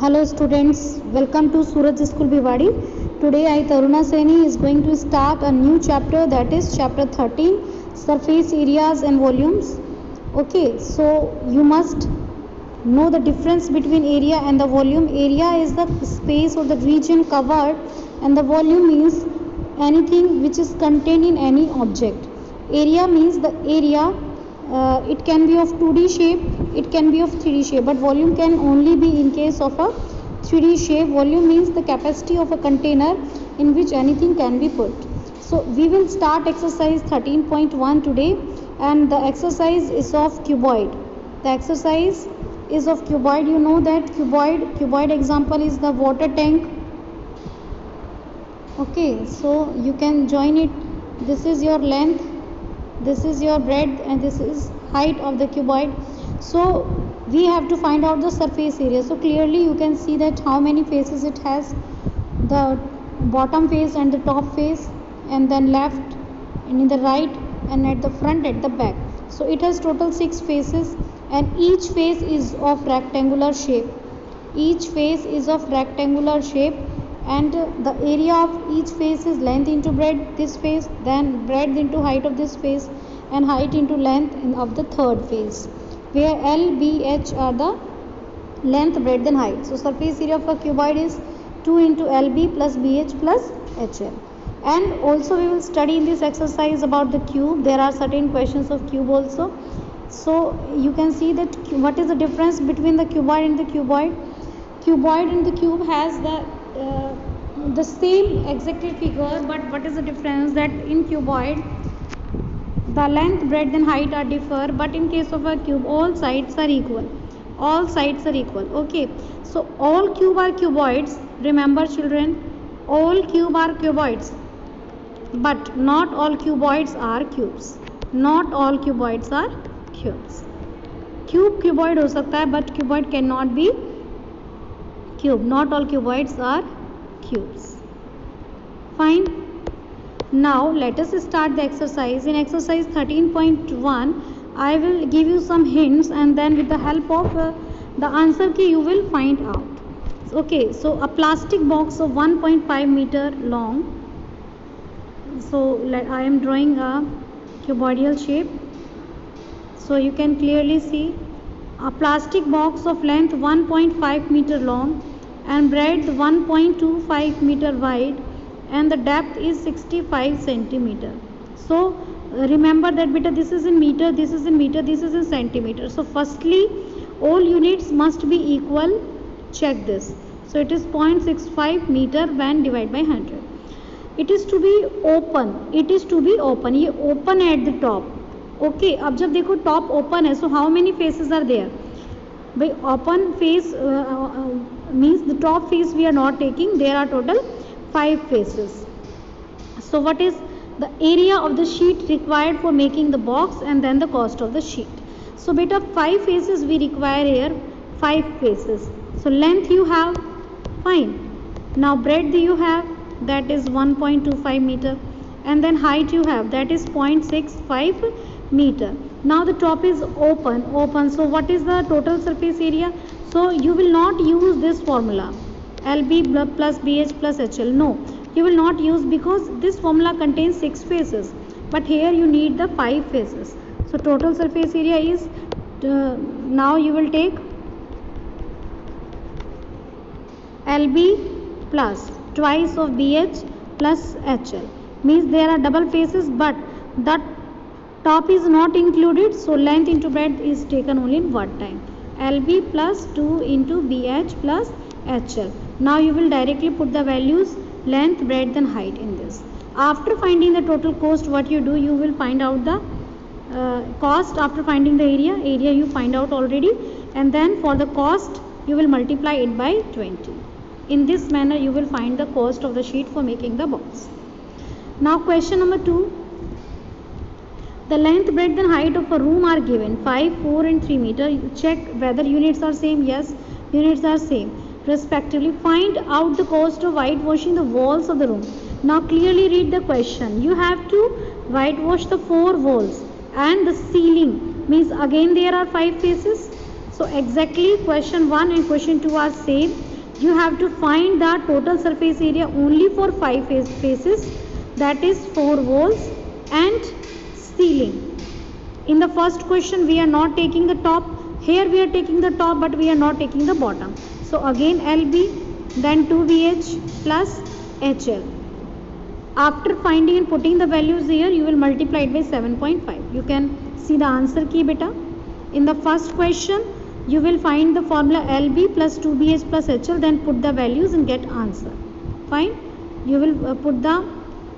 Hello students, welcome to Suraj School Bhiwadi. Today I Taruna Seni is going to start a new chapter, that is chapter 13, surface areas and volumes. Okay, so you must know the difference between area and the volume. Area is the space or the region covered, and the volume means anything which is contained in any object. Area means the area. It can be of 2D shape, it can be of 3D shape, but volume can only be in case of a 3D shape. Volume means the capacity of a container in which anything can be put. So we will start exercise 13.1 today, and the exercise is of cuboid. The exercise is of cuboid. You know that cuboid example is the water tank. Okay, so you can join it. This is your length, this is your breadth, and this is height of the cuboid. So we have to find out the surface area. So clearly you can see that how many faces it has: the bottom face and the top face, and then left and in the right, and at the front, at the back. So it has total 6 faces, and each face is of rectangular shape. Each face is of rectangular shape, and the area of each face is length into breadth this face, then breadth into height of this face, and height into length of the third face, where L, B, H are the length, breadth and height. So surface area of a cuboid is 2 into LB plus BH plus HL. And also we will study in this exercise about the cube. There are certain questions of cube also. So you can see that what is the difference between the cuboid and the cuboid. Cuboid and the cube has the same exactly figure, but what is the difference? That in cuboid the length, breadth and height are differ, but in case of a cube all sides are equal. All sides are equal. Okay, so all cube are cuboids. Remember children, all cube are cuboids, but not all cuboids are cubes. Not all cuboids are cubes. Cube cuboid हो सकता है, but cuboid cannot be cube. Not all cuboids are cubes. Fine. Now let us start the exercise. In exercise 13.1 I will give you some hints, and then with the help of the answer key you will find out. Okay, so a plastic box of 1.5 meter long. So I am drawing a cuboidal shape. So you can clearly see a plastic box of length 1.5 meter long and breadth 1.25 meter wide, and the depth is 65 centimeter. So remember that beta, this is in meter, this is in meter, this is in centimeter. So firstly all units must be equal. Check this. So it is 0.65 meter when divided by 100. It is to be open. It is to be open. ये open at the top. Okay, अब जब देखो top open है, so how many faces are there? By open face means the top face we are not taking. There are total 5 faces. So what is the area of the sheet required for making the box, and then the cost of the sheet? So beta 5 faces we require here. 5 faces. So length you have, fine. Now breadth you have, that is 1.25 meter, and then height you have, that is 0.65 meter. Now the top is open. So what is the total surface area? So you will not use this formula LB plus BH plus HL. No, you will not use, because this formula contains 6 faces, but here you need the 5 faces. So total surface area is now you will take LB plus twice of BH plus HL, means there are double faces, but that top is not included, so length into breadth is taken only in one time. LB plus 2 into BH plus HL. Now you will directly put the values length, breadth and height in this. After finding the total cost, what you do, you will find out the cost. After finding the area you find out already, and then for the cost you will multiply it by 20. In this manner you will find the cost of the sheet for making the box. Now question number 2. The length, breadth and height of a room are given 5, 4 and 3 meter. Check whether units are same. Yes, units are same respectively. Find out the cost of whitewashing the walls of the room. Now clearly read the question. You have to whitewash the 4 walls and the ceiling, means again there are 5 faces. So exactly question 1 and question 2 are same. you have to find the total surface area only for 5 faces, that is 4 walls and ceiling. In the first question we are not taking the top, here we are taking the top but we are not taking the bottom. So again LB, then 2BH plus HL. After finding and putting the values here, you will multiply it by 7.5. You can see the answer key beta. In the first question, you will find the formula LB plus 2BH plus HL, then put the values and get answer. Fine. You will put the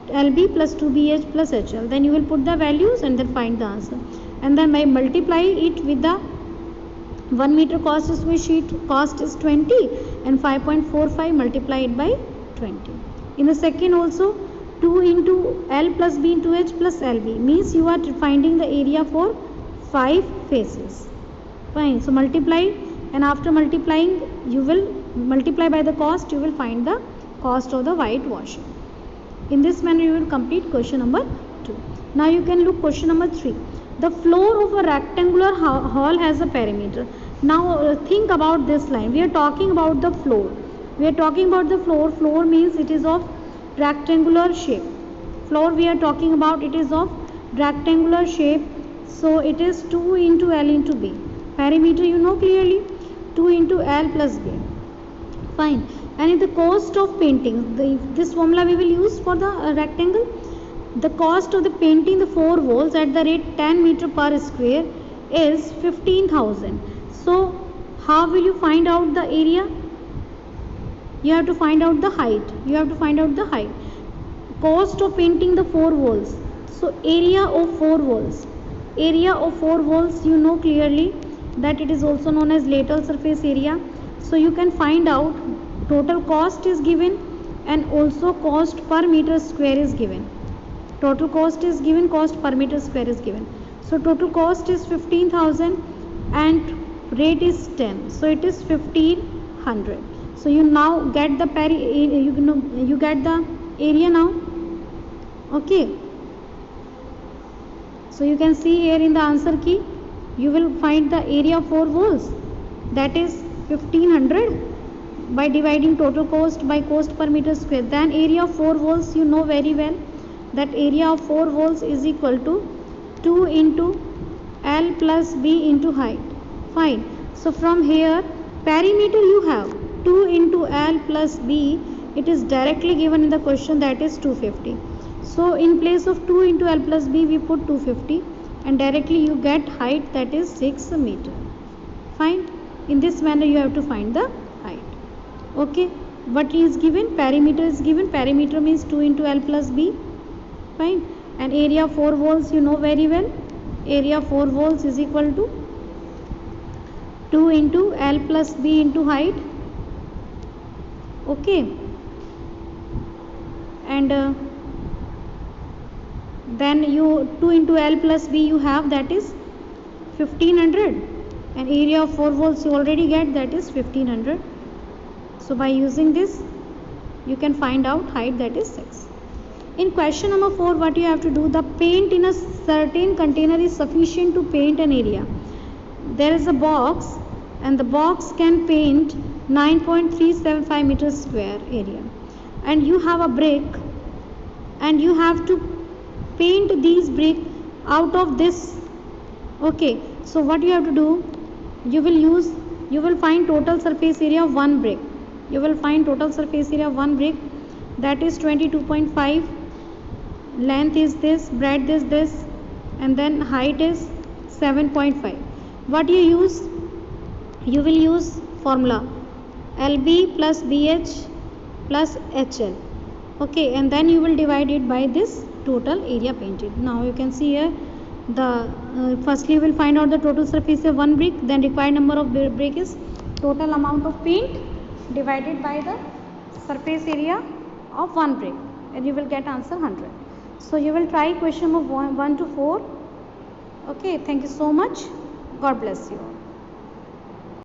LB plus 2BH plus HL, then you will put the values and then find the answer. And then by multiply it with the 1 meter cost square sheet cost is 20 and 5.45 multiply it by 20. In the second also, 2 into L plus B into H plus LB means you are finding the area for 5 faces. Fine. So multiply, and after multiplying you will multiply by the cost, you will find the cost of the whitewashing. In this manner you will complete question number 2. Now you can look question number 3. The floor of a rectangular hall has a perimeter. Now think about this line. We are talking about the floor. We are talking about the floor. Floor means it is of rectangular shape. Floor we are talking about, it is of rectangular shape. So it is 2 into L into B. Perimeter you know clearly, 2 into L plus B. Fine. And in the cost of painting, this formula we will use for the rectangle. The cost of the painting the 4 walls at the rate 10 meter per square is 15,000. So how will you find out the area? You have to find out the height. You have to find out the height. Cost of painting the 4 walls. So area of 4 walls. Area of 4 walls you know clearly that it is also known as lateral surface area. So you can find out total cost is given and also cost per meter square is given. Total cost is given, cost per meter square is given. So total cost is 15,000 and rate is 10. So it is 1500. So you now get the you get the area now. Okay. So you can see here in the answer key, you will find the area of 4 walls, that is 1500 by dividing total cost by cost per meter square. Then area of 4 walls you know very well, that area of 4 walls is equal to 2 into L plus B into height. Fine. So from here perimeter you have 2 into L plus B, it is directly given in the question, that is 250. So in place of 2 into L plus B we put 250 and directly you get height, that is 6 meter. Fine. In this manner you have to find the height. Okay. What is given? Perimeter is given. Perimeter means 2 into L plus B. Fine. And area of 4 walls you know very well. Area of 4 walls is equal to 2 into L plus B into height. Okay. And then you 2 into L plus B you have, that is 1500, and area of 4 walls you already get, that is 1500. So by using this you can find out height, that is 6. In question number 4, what you have to do, the paint in a certain container is sufficient to paint an area. There is a box and the box can paint 9.375 meters square area, and you have a brick and you have to paint these brick out of this. Okay, so what you have to do, you will find total surface area of one brick. You will find total surface area of one brick, that is 22.5. length is this, breadth is this, and then height is 7.5. What you use? You will use formula LB plus BH plus HL. Okay, and then you will divide it by this total area painted. Now you can see here the firstly you will find out the total surface of one brick, then required number of brick is total amount of paint divided by the surface area of one brick, and you will get answer 100. So you will try question number 1 to 4. Okay, thank you so much. God bless you.